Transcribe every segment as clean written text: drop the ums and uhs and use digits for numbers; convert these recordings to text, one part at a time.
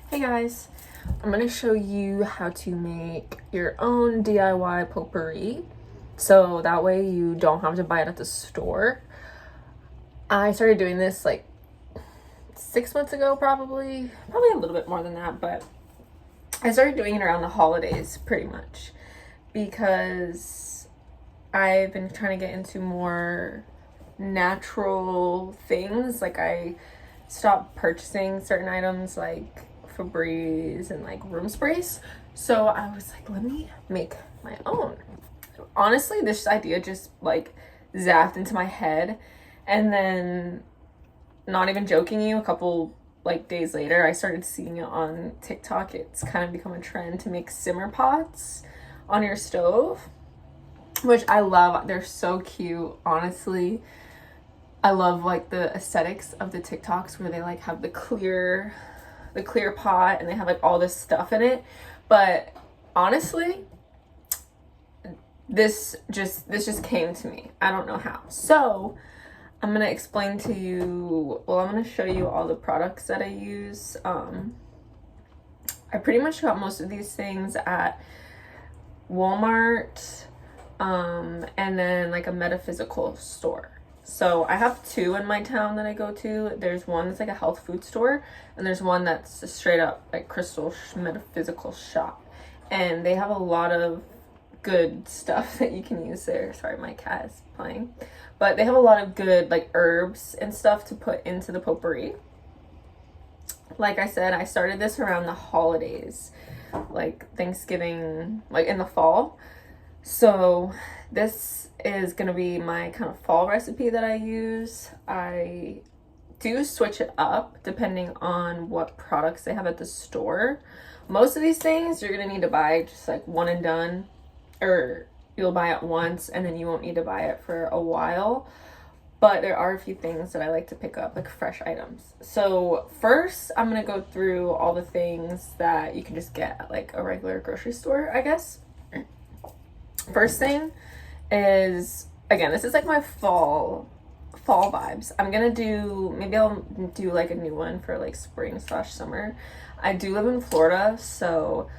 Hey guys, I'm going to show you how to make your own DIY potpourri, so that way you don't have to buy it at the store. I started doing this like 6 months ago, probably a little bit more than that, but I started doing it around the holidays pretty much because I've been trying to get into more natural things. Like I stopped purchasing certain items like Febreze and like room sprays, so I was like, let me make my own. Honestly, this idea just like zapped into my head, and then, not even joking you, a couple like days later I started seeing it on TikTok. It's kind of become a trend to make simmer pots on your stove, which I love. They're so cute, honestly. I love like the aesthetics of the TikToks where they like have the clear pot and they have like all this stuff in it. But honestly, this just came to me. I don't know how. So I'm gonna explain to you, well, I'm gonna show you all the products that I use. I pretty much got most of these things at Walmart, and then like a metaphysical store. So I have two in my town that I go to. There's one that's like a health food store, and there's one that's a straight up like crystal metaphysical shop. And they have a lot of good stuff that you can use there. Sorry, my cat is playing. But they have a lot of good like herbs and stuff to put into the potpourri. Like I said, I started this around the holidays, like Thanksgiving, like in the fall. So this is gonna be my kind of fall recipe that I use. I do switch it up depending on what products they have at the store. Most of these things you're gonna need to buy just like one and done, or you'll buy it once and then you won't need to buy it for a while. But there are a few things that I like to pick up, like fresh items. So first I'm gonna go through all the things that you can just get at like a regular grocery store, I guess. First thing is, again, this is like my fall vibes. I'm gonna do, maybe I'll do like a new one for like spring/summer. I do live in Florida, so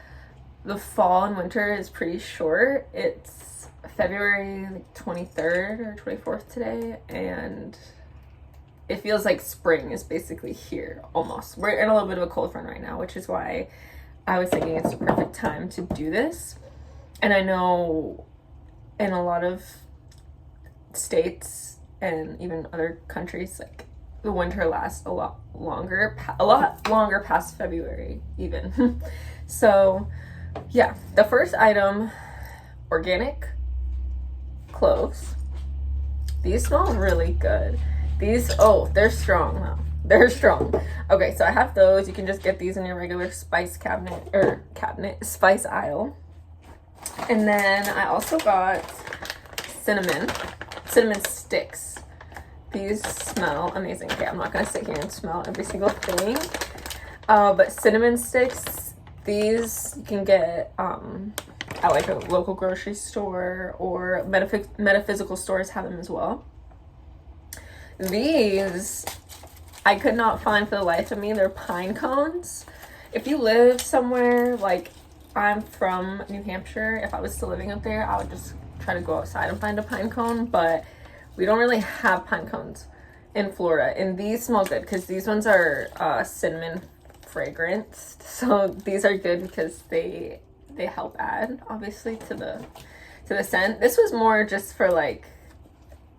the fall and winter is pretty short. It's February like 23rd or 24th today, and it feels like spring is basically here almost. We're in a little bit of a cold front right now, which is why I was thinking it's the perfect time to do this. And I know in a lot of states and even other countries, like the winter lasts a lot longer past February even. So yeah, the first item, organic cloves. These smell really good. These, oh, they're strong though. They're strong. Okay, so I have those. You can just get these in your regular spice spice aisle. And then I also got cinnamon sticks. These smell amazing. Okay, I'm not gonna sit here and smell every single thing. But cinnamon sticks, these you can get at like a local grocery store, or metaphysical stores have them as well. These I could not find for the life of me. They're pine cones. If you live somewhere like, I'm from New Hampshire, if I was still living up there, I would just try to go outside and find a pine cone, but we don't really have pine cones in Florida. And these smell good because these ones are cinnamon fragranced. So these are good because they help add obviously to the scent. This was more just for like,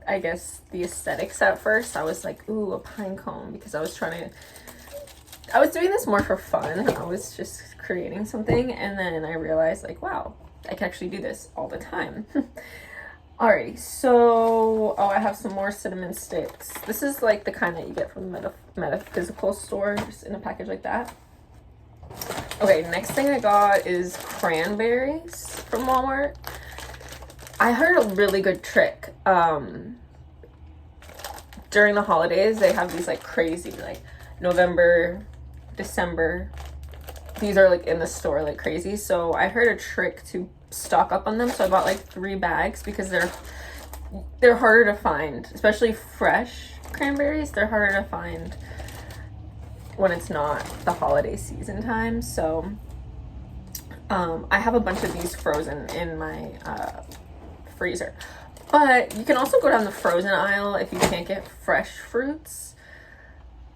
I guess, the aesthetics at first. I was like, ooh, a pine cone, because I was doing this more for fun. I was just creating something, and then I realized like, wow, I can actually do this all the time. Alrighty, so, oh, I have some more cinnamon sticks. This is like the kind that you get from the metaphysical store, just in a package like that. Okay, next thing I got is cranberries from Walmart. I heard a really good trick. During the holidays, they have these like crazy, like November, December, these are like in the store like crazy. So I heard a trick to stock up on them, so I bought like 3 bags because they're harder to find, especially fresh cranberries. They're harder to find when it's not the holiday season time. So I have a bunch of these frozen in my freezer. But you can also go down the frozen aisle if you can't get fresh fruits.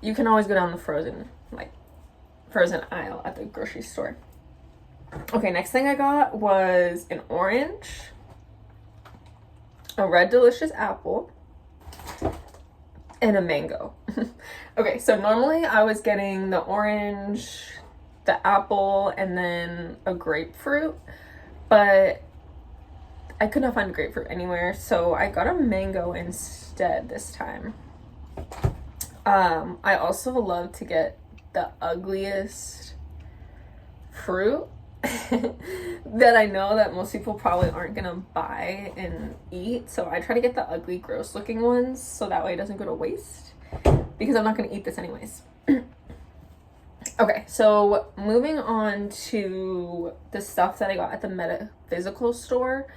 You can always go down the frozen aisle at the grocery store. Okay, next thing I got was an orange, a red delicious apple, and a mango. Okay, so normally I was getting the orange, the apple, and then a grapefruit, but I could not find a grapefruit anywhere, so I got a mango instead this time. I also love to get the ugliest fruit that I know that most people probably aren't gonna buy and eat, so I try to get the ugly, gross looking ones so that way it doesn't go to waste, because I'm not gonna eat this anyways. Okay, so moving on to the stuff that I got at the metaphysical store.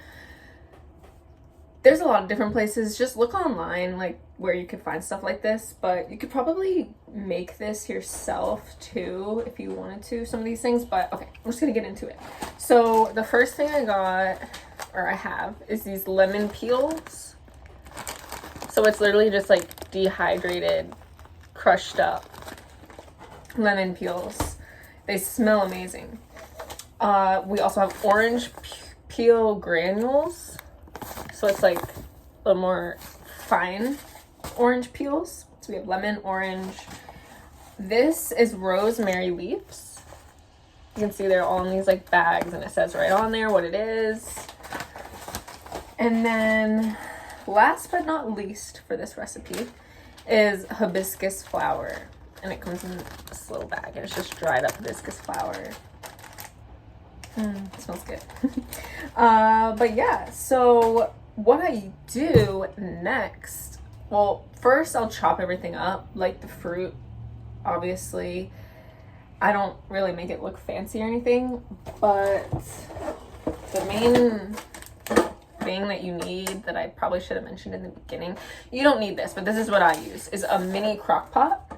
There's a lot of different places. Just look online, like, where you could find stuff like this, but you could probably make this yourself too if you wanted to, some of these things. But okay, I'm just gonna get into it. So the first thing I got, or I have, is these lemon peels. So it's literally just like dehydrated, crushed up lemon peels. They smell amazing. We also have orange peel granules. So it's like a little more fine orange peels. So we have lemon, orange. This is rosemary leaves. You can see they're all in these like bags, and it says right on there what it is. And then last but not least for this recipe is hibiscus flower. And it comes in this little bag, and it's just dried up hibiscus flower. It smells good. But yeah, so what I do next, well, first I'll chop everything up, like the fruit, obviously. I don't really make it look fancy or anything, but the main thing that you need that I probably should have mentioned in the beginning, you don't need this, but this is what I use, is a mini crock pot.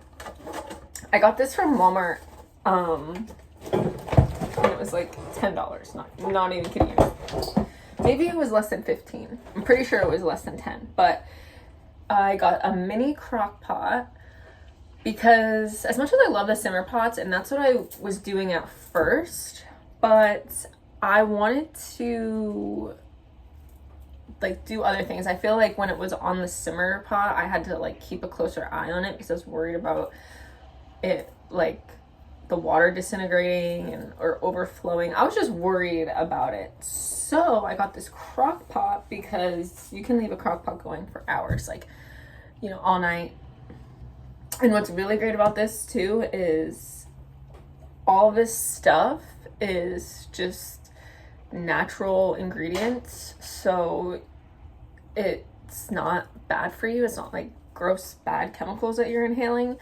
I got this from Walmart, and it was like $10, not even kidding you. Maybe it was less than 15. I'm pretty sure it was less than 10, but I got a mini crock pot because as much as I love the simmer pots, and that's what I was doing at first, but I wanted to like do other things. I feel like when it was on the simmer pot, I had to like keep a closer eye on it because I was worried about it, like the water disintegrating or overflowing. I was just worried about it. So I got this crock pot because you can leave a crock pot going for hours, like, you know, all night. And what's really great about this too is all this stuff is just natural ingredients, so it's not bad for you. It's not like gross bad chemicals that you're inhaling,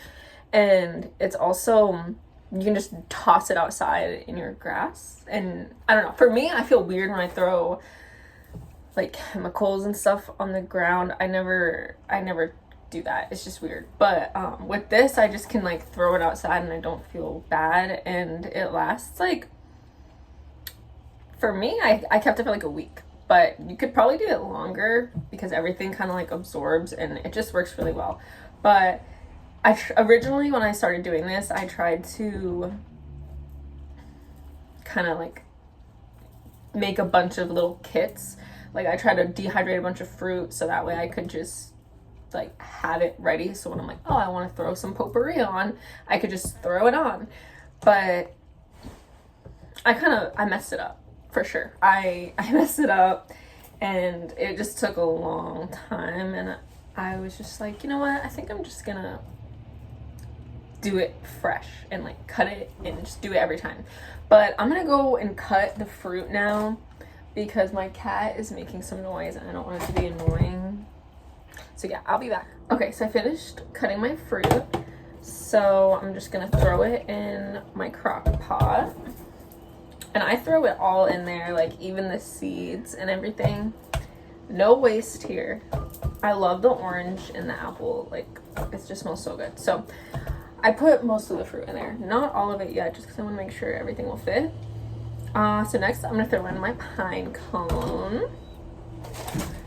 and it's also, you can just toss it outside in your grass. And I don't know, for me, I feel weird when I throw like chemicals and stuff on the ground. I never do that. It's just weird. But with this, I just can like throw it outside and I don't feel bad, and it lasts like, for me, I kept it for like a week, but you could probably do it longer because everything kind of like absorbs and it just works really well. But originally when I started doing this, I tried to kind of like make a bunch of little kits. Like I tried to dehydrate a bunch of fruit so that way I could just like have it ready. So when I'm like, oh, I want to throw some potpourri on, I could just throw it on. But I messed it up for sure. I messed it up, and it just took a long time, and I was just like, you know what, I think I'm just gonna do it fresh and like cut it and just do it every time. But I'm gonna go and cut the fruit now because my cat is making some noise and I don't want it to be annoying. So yeah, I'll be back. Okay, so I finished cutting my fruit, so I'm just gonna throw it in my crock pot. And I throw it all in there, like even the seeds and everything. No waste here. I love the orange and the apple, like it just smells so good. So I put most of the fruit in there, not all of it yet, just because I want to make sure everything will fit. So next I'm gonna throw in my pine cone.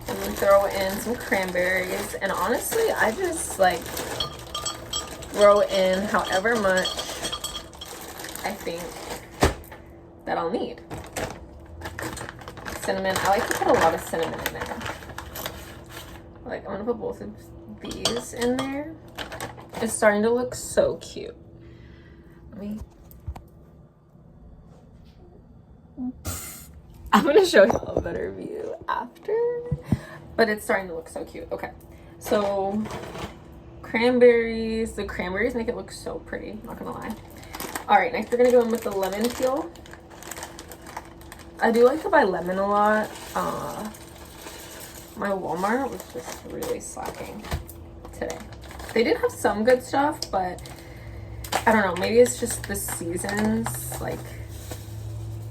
I'm gonna throw in some cranberries, and honestly, I just like throw in however much I think that I'll need. Cinnamon, I like to put a lot of cinnamon in there. Like, I'm gonna put both of these in there. It's starting to look so cute. I'm gonna show you a better view after, but it's starting to look so cute. Okay, so cranberries. The cranberries make it look so pretty, not gonna lie. All right, next we're gonna go in with the lemon peel. I do like to buy lemon a lot. My Walmart was just really slacking today. They did have some good stuff, but I don't know, maybe it's just the seasons. Like,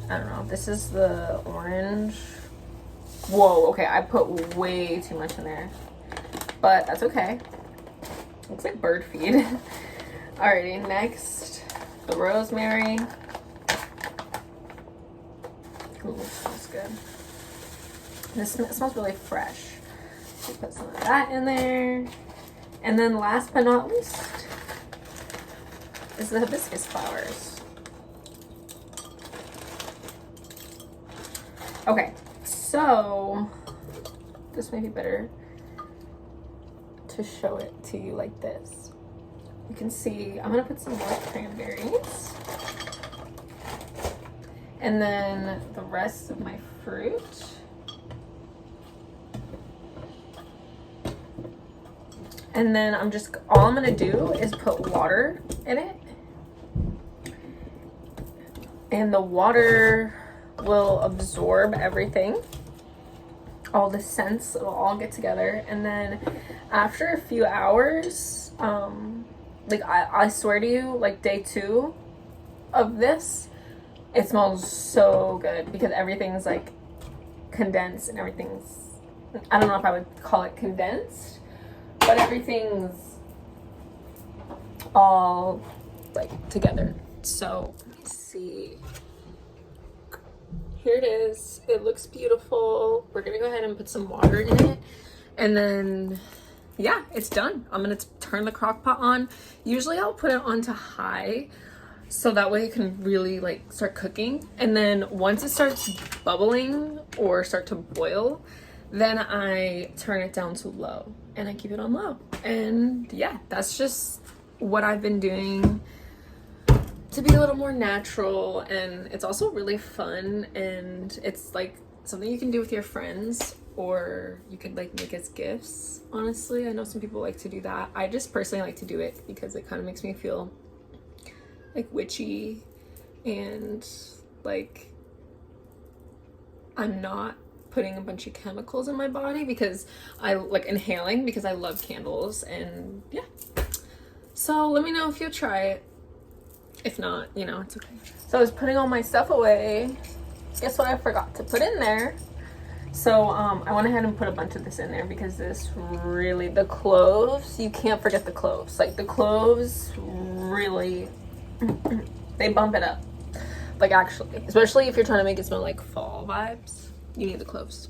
I don't know, this is the orange. Whoa, okay, I put way too much in there, but that's okay. Looks like bird feed. Alrighty, next, the rosemary. Ooh, smells good. This smells really fresh. So put some of that in there. And then last but not least is the hibiscus flowers. Okay, so this may be better to show it to you like this. You can see I'm gonna put some more cranberries. And then the rest of my fruit. And then all I'm gonna do is put water in it. And the water will absorb everything. All the scents, it'll all get together. And then after a few hours, like I swear to you, like day 2 of this, it smells so good because everything's like condensed and everything's, I don't know if I would call it condensed, but everything's all like together. So let me see. Here it is. It looks beautiful. We're gonna go ahead and put some water in it, and then yeah, it's done. I'm gonna turn the crock pot on. Usually I'll put it on to high so that way it can really like start cooking, and then once it starts bubbling or start to boil, then I turn it down to low and I keep it on low. And yeah, that's just what I've been doing to be a little more natural. And it's also really fun, and it's like something you can do with your friends, or you could like make as gifts. Honestly, I know some people like to do that. I just personally like to do it because it kind of makes me feel like witchy, and like I'm not putting a bunch of chemicals in my body, because I like inhaling, because I love candles. And yeah, so let me know if you'll try it. If not, you know, it's okay. So I was putting all my stuff away. Guess what I forgot to put in there? So I went ahead and put a bunch of this in there because this really, the cloves, you can't forget the cloves. Like the cloves really, they bump it up. Like actually, especially if you're trying to make it smell like fall vibes, you need the cloves.